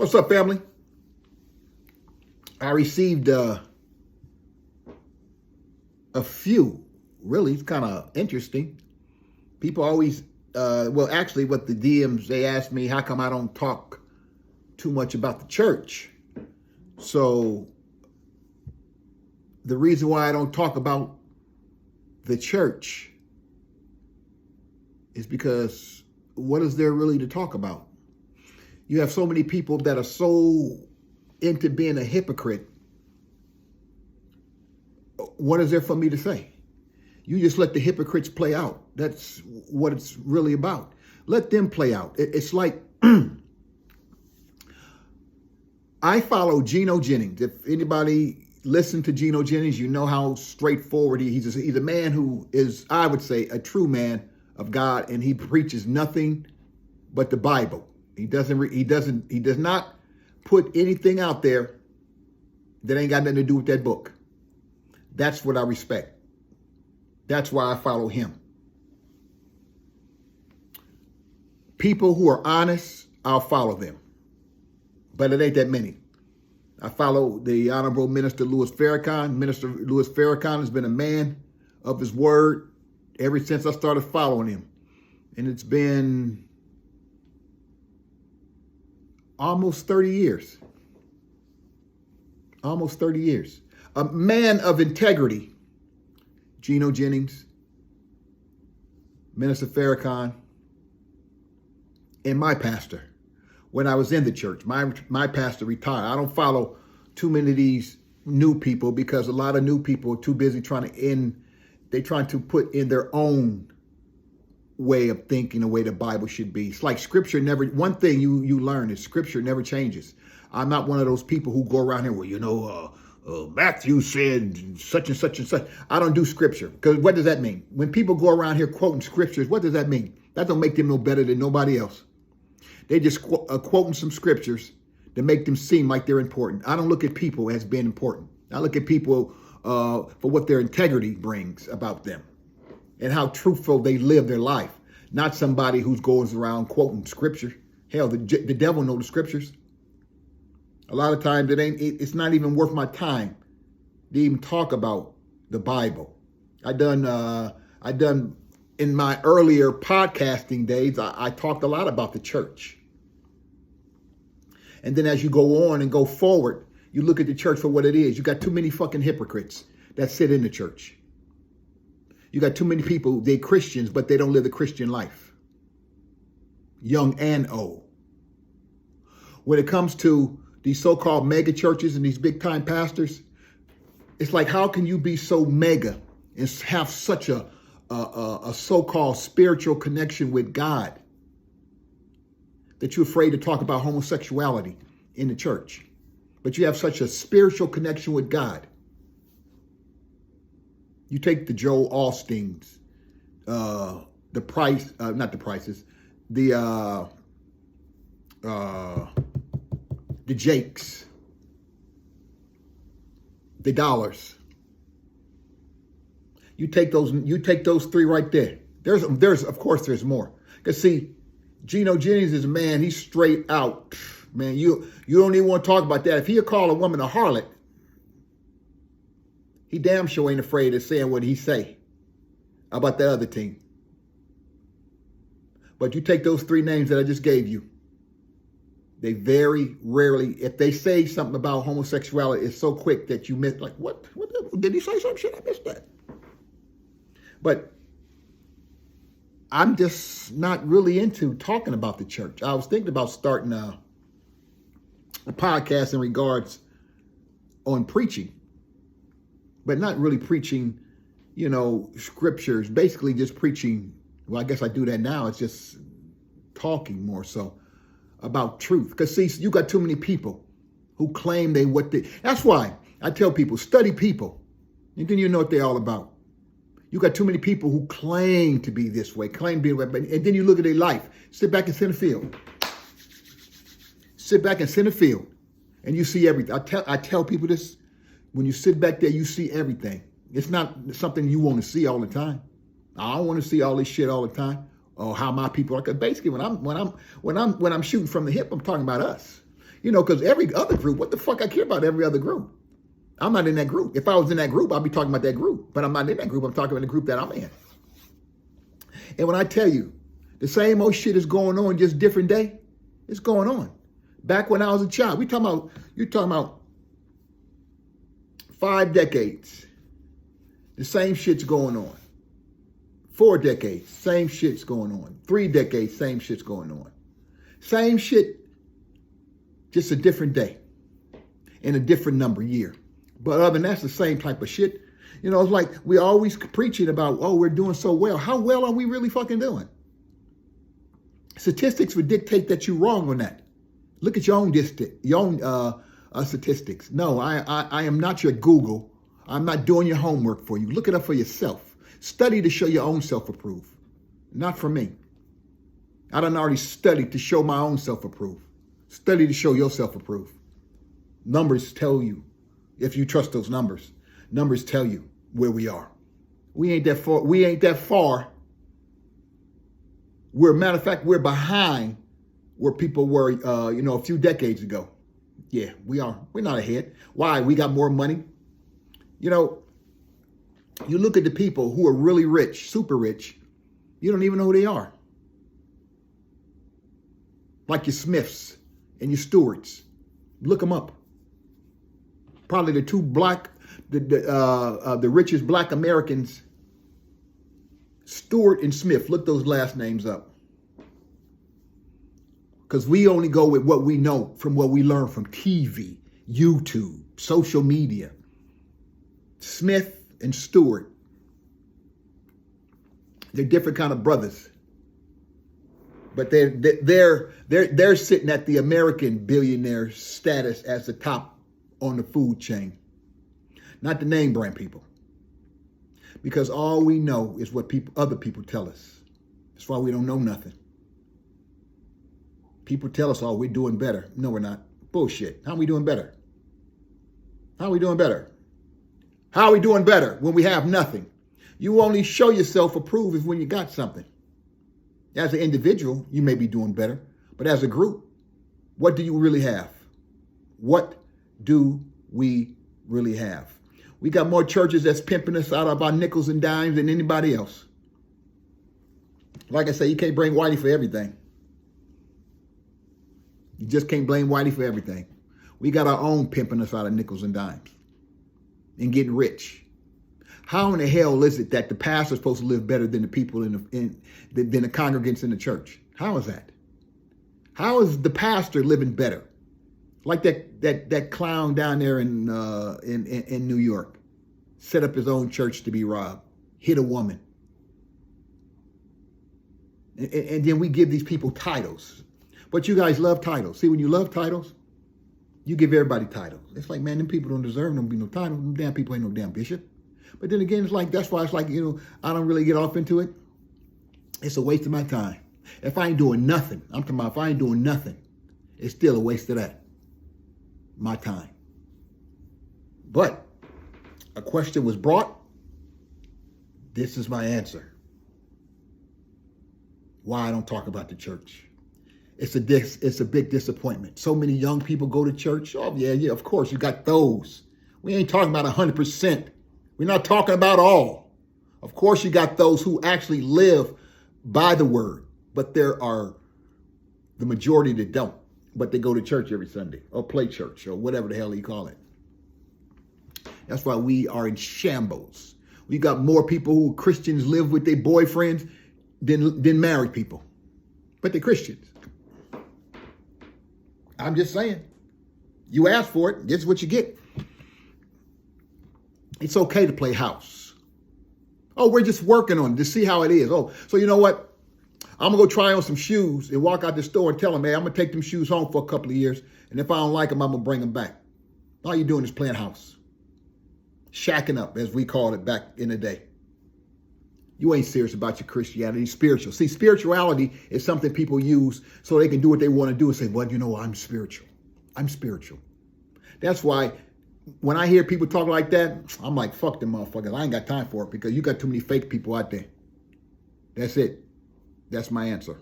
What's up, family? I received a few, really, it's kind of interesting. People always, actually, what the DMs, they asked me, how come I don't talk too much about the church? So the reason why I don't talk about the church is because what is there really to talk about? You have so many people that are so into being a hypocrite. What is there for me to say? You just let the hypocrites play out. That's what it's really about. Let them play out. It's like I follow Gino Jennings. If anybody listened to Gino Jennings, you know how straightforward he's a man who is, I would say, a true man of God, and he preaches nothing but the Bible. He does not put anything out there that ain't got nothing to do with that book. That's what I respect. That's why I follow him. People who are honest, I'll follow them. But it ain't that many. I follow the Honorable Minister Louis Farrakhan. Minister Louis Farrakhan has been a man of his word ever since I started following him. And it's been almost 30 years. Almost 30 years. A man of integrity, Gino Jennings, Minister Farrakhan, and my pastor. When I was in the church, my pastor retired. I don't follow too many of these new people because a lot of new people are too busy trying to put in their own way of thinking, the way the Bible should be. It's like scripture never, one thing you learn is scripture never changes. I'm not one of those people who go around here, Matthew said such and such and such. I don't do scripture because what does that mean? When people go around here quoting scriptures, what does that mean? That don't make them no better than nobody else. They just quoting some scriptures to make them seem like they're important. I don't look at people as being important. I look at people for what their integrity brings about them and how truthful they live their life. Not somebody who's goes around quoting scripture. Hell, the devil knows the scriptures. A lot of times it's not even worth my time to even talk about the Bible. I done in my earlier podcasting days, I talked a lot about the church. And then as you go on and go forward, you look at the church for what it is. You got too many fucking hypocrites that sit in the church. You got too many people, they're Christians, but they don't live the Christian life. Young and old. When it comes to these so-called mega churches and these big time pastors, it's like, how can you be so mega and have such a so-called spiritual connection with God that you're afraid to talk about homosexuality in the church? But you have such a spiritual connection with God. You take the Joel Osteens, the Jakes, the Dollars. You take those three right there. There's of course there's more. Cause see, Gino Jennings is a man. He's straight out, man. You don't even want to talk about that. If he'll call a woman a harlot, he damn sure ain't afraid of saying what he say about the other team. But you take those three names that I just gave you. They very rarely, if they say something about homosexuality, it's so quick that you miss, like, what did he say some shit? I missed that. But I'm just not really into talking about the church. I was thinking about starting a podcast in regards on preaching, but not really preaching, scriptures, basically just preaching. Well, I guess I do that now. It's just talking more so about truth. Because see, you got too many people who claim that's why I tell people, study people. And then you know what they're all about. You got too many people who claim to be this way, claim to be that way, and then you look at their life. Sit back and center field. Sit back and center field, and you see everything. I tell people this. When you sit back there, you see everything. It's not something you want to see all the time. I don't want to see all this shit all the time. Or how my people are. Basically, when I'm shooting from the hip, I'm talking about us. You know, because every other group, what the fuck I care about every other group? I'm not in that group. If I was in that group, I'd be talking about that group. But I'm not in that group. I'm talking about the group that I'm in. And when I tell you, the same old shit is going on, just different day, it's going on. Back when I was a child, you're talking about 5 decades. The same shit's going on. 4 decades, same shit's going on. 3 decades, same shit's going on. Same shit, just a different day and a different number year. But other than that, it's the same type of shit. You know, it's like we always preaching about, oh, we're doing so well. How well are we really fucking doing? Statistics would dictate that you're wrong on that. Look at your own statistics. No, I am not your Google. I'm not doing your homework for you. Look it up for yourself. Study to show your own self-approve. Not for me. I done already studied to show my own self-approve. Study to show your self-approve. Numbers tell you, if you trust those numbers, numbers tell you where we are. We ain't that far. Matter of fact, we're behind where people were, a few decades ago. Yeah, we are. We're not ahead. Why? We got more money. You know, you look at the people who are really rich, super rich, you don't even know who they are. Like your Smiths and your Stewarts. Look them up. Probably the richest black Americans, Stewart and Smith. Look those last names up. Because we only go with what we know from what we learn from TV, YouTube, social media. Smith and Stewart. They're different kind of brothers. But they're sitting at the American billionaire status as the top on the food chain. Not the name brand people. Because all we know is what other people tell us. That's why we don't know nothing. People tell us, oh, we're doing better. No, we're not. Bullshit. How are we doing better? How are we doing better? How are we doing better when we have nothing? You only show yourself approve is when you got something. As an individual, you may be doing better. But as a group, what do you really have? What do we really have? We got more churches that's pimping us out of our nickels and dimes than anybody else. Like I say, you can't blame Whitey for everything. You just can't blame Whitey for everything. We got our own pimping us out of nickels and dimes and getting rich. How in the hell is it that the pastor's supposed to live better than the people than the congregants in the church? How is that? How is the pastor living better? Like that clown down there in New York, set up his own church to be robbed, hit a woman, and then we give these people titles. But you guys love titles. See, when you love titles, you give everybody titles. It's like, man, them people don't deserve them to be no title. Them damn people ain't no damn bishop. But then again, it's like, that's why it's like, I don't really get off into it. It's a waste of my time. If I ain't doing nothing, I'm talking about if I ain't doing nothing, it's still a waste of that. My time. But a question was brought. This is my answer. Why I don't talk about the church. It's a big disappointment. So many young people go to church. Oh, yeah, of course, you got those. We ain't talking about 100%. We're not talking about all. Of course, you got those who actually live by the word, but there are the majority that don't. But they go to church every Sunday or play church or whatever the hell you call it. That's why we are in shambles. We got more people who Christians live with their boyfriends than married people. But they're Christians. I'm just saying. You ask for it. This is what you get. It's okay to play house. Oh, we're just working on it to see how it is. Oh, so you know what? I'm going to go try on some shoes and walk out the store and tell them, hey, I'm going to take them shoes home for a couple of years. And if I don't like them, I'm going to bring them back. All you're doing is playing house. Shacking up, as we called it back in the day. You ain't serious about your Christianity, spiritual. See, spirituality is something people use so they can do what they want to do and say, well, I'm spiritual. I'm spiritual. That's why when I hear people talk like that, I'm like, fuck them motherfuckers. I ain't got time for it because you got too many fake people out there. That's it. That's my answer.